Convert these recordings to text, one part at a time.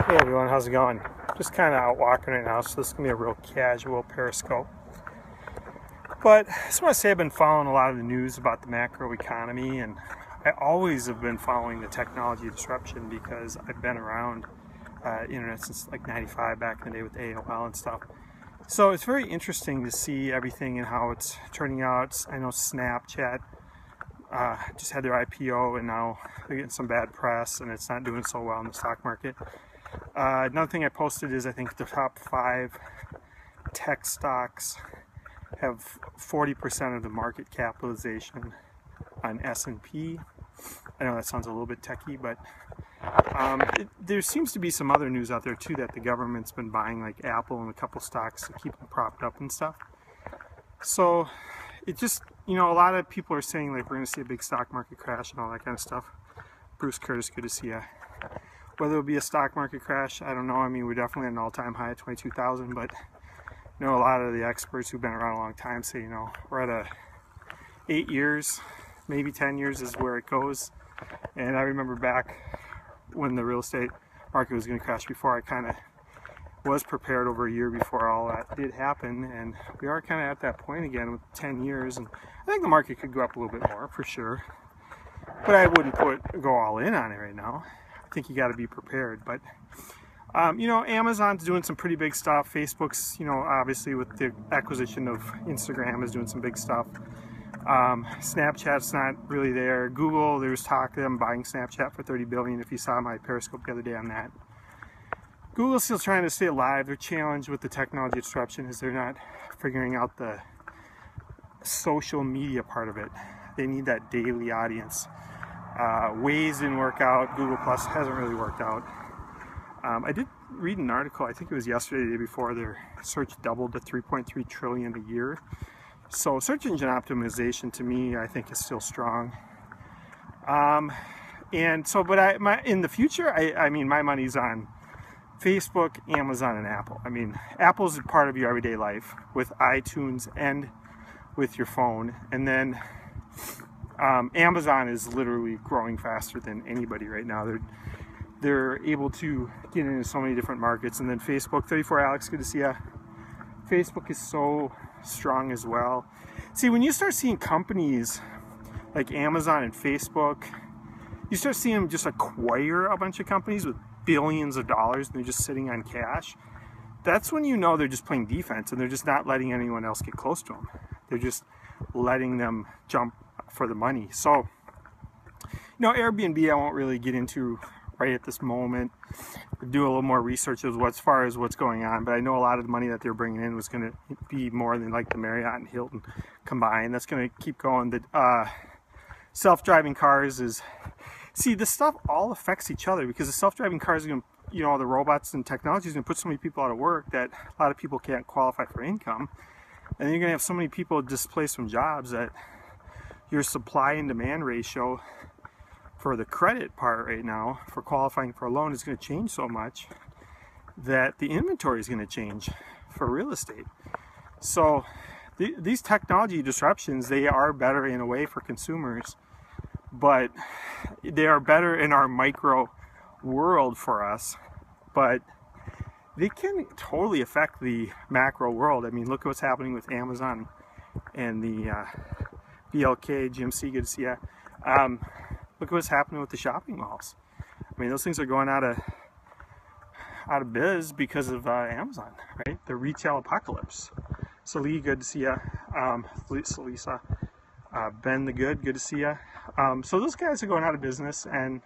Hey everyone, how's it going? Just kind of out walking right now, so this is going to be a real casual Periscope. But I just want to say I've been following a lot of the news about the macro economy, and I always have been following the technology disruption because I've been around internet since like 95, back in the day with AOL and stuff. So it's very interesting to see everything and how it's turning out. I know Snapchat just had their IPO and now they're getting some bad press and it's not doing so well in the stock market. Another thing I posted is I think the top 5 tech stocks have 40% of the market capitalization on S&P. I know that sounds a little bit techy, but there seems to be some other news out there too that the government's been buying like Apple and a couple stocks to keep them propped up and stuff. So it just, a lot of people are saying like we're going to see a big stock market crash and all that kind of stuff. Bruce Curtis, good to see you. Whether it'll be a stock market crash, I don't know. I mean, we're definitely at an all-time high at 22,000, but a lot of the experts who've been around a long time say, we're at 8 years, maybe 10 years is where it goes. And I remember back when the real estate market was going to crash before, I kind of was prepared over a year before all that did happen, and we are kind of at that point again with 10 years, and I think the market could go up a little bit more for sure, but I wouldn't go all in on it right now. I think you got to be prepared. But Amazon's doing some pretty big stuff. Facebook's, obviously with the acquisition of Instagram, is doing some big stuff. Snapchat's not really there. Google, there was talk of them buying Snapchat for $30 billion. If you saw my Periscope the other day on that. Google's still trying to stay alive. Their challenge with the technology disruption is they're not figuring out the social media part of it. They need that daily audience. Waze didn't work out. Google Plus hasn't really worked out. I did read an article, I think it was yesterday, the day before, their search doubled to 3.3 trillion a year. So search engine optimization to me, I think, is still strong. In the future, I mean, my money's on Facebook, Amazon, and Apple. I mean, Apple's a part of your everyday life with iTunes and with your phone, and then Amazon is literally growing faster than anybody right now. They're able to get into so many different markets. And then Facebook, 34 Alex, good to see you. Facebook is so strong as well. See, when you start seeing companies like Amazon and Facebook, you start seeing them just acquire a bunch of companies with billions of dollars and they're just sitting on cash. That's when they're just playing defense and they're just not letting anyone else get close to them. They're just letting them jump for the money. So, Airbnb I won't really get into right at this moment. Do a little more research as far as what's going on, but I know a lot of the money that they're bringing in was going to be more than like the Marriott and Hilton combined. That's going to keep going. The self-driving cars this stuff all affects each other because the self-driving cars are going to, the robots and technology is going to put so many people out of work that a lot of people can't qualify for income, and you're going to have so many people displaced from jobs that your supply and demand ratio for the credit part right now for qualifying for a loan is going to change so much that the inventory is going to change for real estate. So these technology disruptions, they are better in a way for consumers, but they are better in our micro world for us, but they can totally affect the macro world. I mean, look at what's happening with Amazon and the BLK, GMC, good to see you. Look at what's happening with the shopping malls. I mean, those things are going out of biz because of Amazon, right? The retail apocalypse. So Lee, good to see you. Lisa, Ben the Good to see you. So those guys are going out of business, and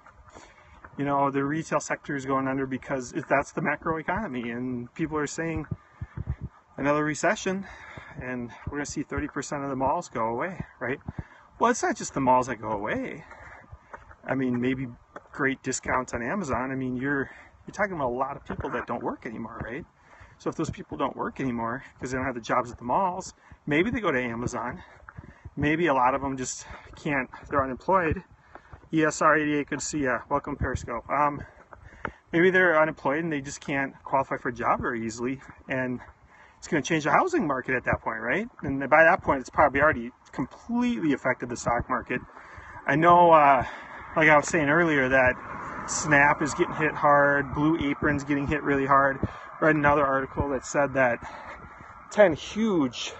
the retail sector is going under because that's the macro economy, and people are saying another recession, and we're going to see 30% of the malls go away, right? Well, it's not just the malls that go away. I mean, maybe great discounts on Amazon. I mean, you're talking about a lot of people that don't work anymore, right? So if those people don't work anymore because they don't have the jobs at the malls, maybe they go to Amazon. Maybe a lot of them just can't, they're unemployed. ESR88, good to see ya. Welcome, Periscope. Maybe they're unemployed and they just can't qualify for a job very easily, and it's going to change the housing market at that point, right? And by that point, it's probably already completely affected the stock market. I know, like I was saying earlier, that Snap is getting hit hard. Blue Apron's getting hit really hard. Read another article that said that 10 huge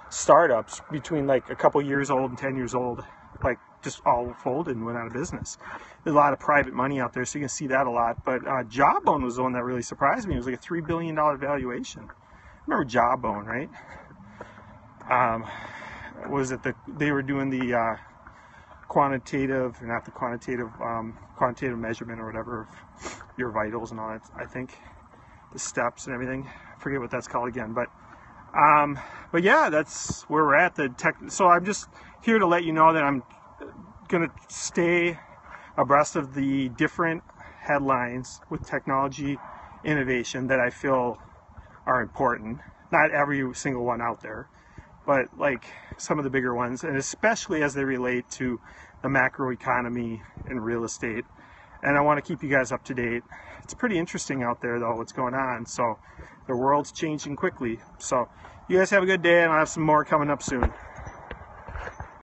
startups between like a couple years old and 10 years old, like just all folded and went out of business. There's a lot of private money out there, so you can see that a lot. But Jawbone was the one that really surprised me. It was like a $3 billion valuation. Remember Jawbone, right? Was it they were doing the quantitative measurement or whatever of your vitals and all that, I think, the steps and everything. I forget what that's called again, but yeah, that's where we're at. So I'm just here to let you know that I'm gonna stay abreast of the different headlines with technology innovation that I feel are important. Not every single one out there, but like some of the bigger ones, and especially as they relate to the macroeconomy and real estate. And I want to keep you guys up to date. It's pretty interesting out there though, what's going on. So the world's changing quickly. So you guys have a good day, and I'll have some more coming up soon.